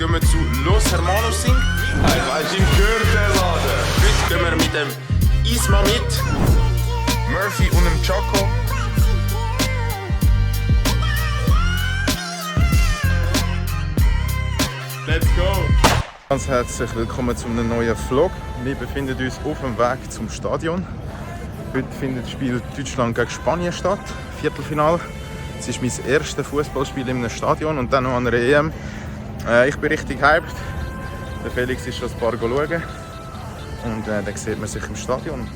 gehen wir zu Los Hermanos Sing. Weißt du, im Gürtelladen. Heute gehen wir mit dem Isma mit. Murphy und dem Choco. Let's go! Ganz herzlich willkommen zu einem neuen Vlog. Wir befinden uns auf dem Weg zum Stadion. Heute findet das Spiel Deutschland gegen Spanien statt, Viertelfinale. Es ist mein erstes Fußballspiel in einem Stadion und dann noch an einer EM. Ich bin richtig hyped. Der Felix ist schon ein paar schauen. Und dann sieht man sich im Stadion.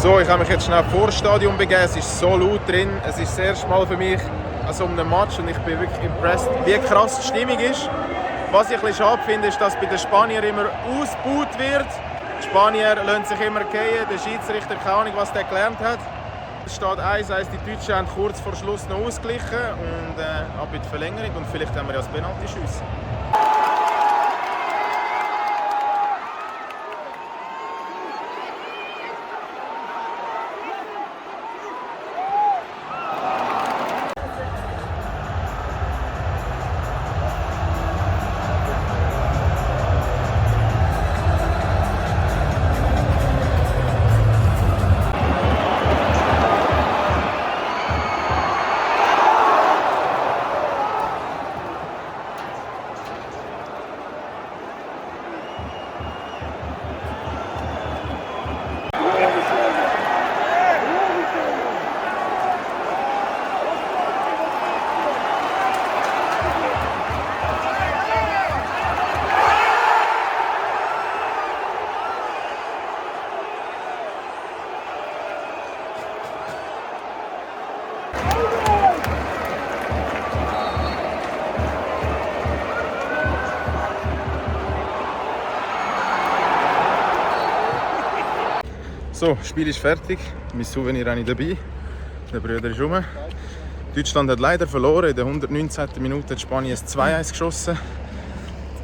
So, ich habe mich jetzt schnell vor das Stadion begeben. Es ist so laut drin. Es ist das erste Mal für mich an so einem Match und ich bin wirklich impressed, wie krass die Stimmung ist. Was ich ein bisschen schade finde, ist, dass bei den Spaniern immer ausgebaut wird. Die Spanier lassen sich immer fallen. Der Schiedsrichter, keine Ahnung, was der gelernt hat. Es steht 1-1, die Deutschen haben kurz vor Schluss noch ausgeglichen und ab in die Verlängerung und vielleicht haben wir ja das Penalty-Schuss. So, das Spiel ist fertig. Mein Souvenir habe ich dabei. Der Bruder ist rum. Deutschland hat leider verloren. In der 119. Minute hat Spanien 2-1 geschossen.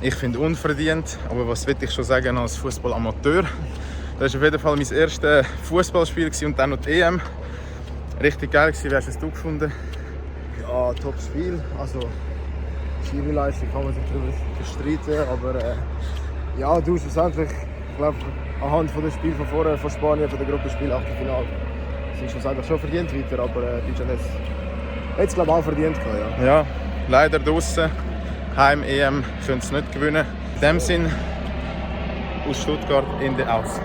Ich finde unverdient, aber was will ich schon sagen als Fußballamateur? Das war auf jeden Fall mein erstes Fußballspiel und dann noch die EM. Richtig geil gewesen. Wie hast du es gefunden? Ja, Top-Spiel. Also, Schiri-Leistung kann man sich darüber bestreiten, aber ja, du schlussendlich, ich glaube, anhand von dem Spiel von vorher von Spanien, von der Gruppenspiel Achtelfinale, sind schlussendlich schon verdient weiter, aber Deutschland hat es glaube ich auch verdient gehabt, ja. Ja, leider draussen. Heim-EM können sie nicht gewinnen. In dem Sinn, aus Stuttgart in der Aus.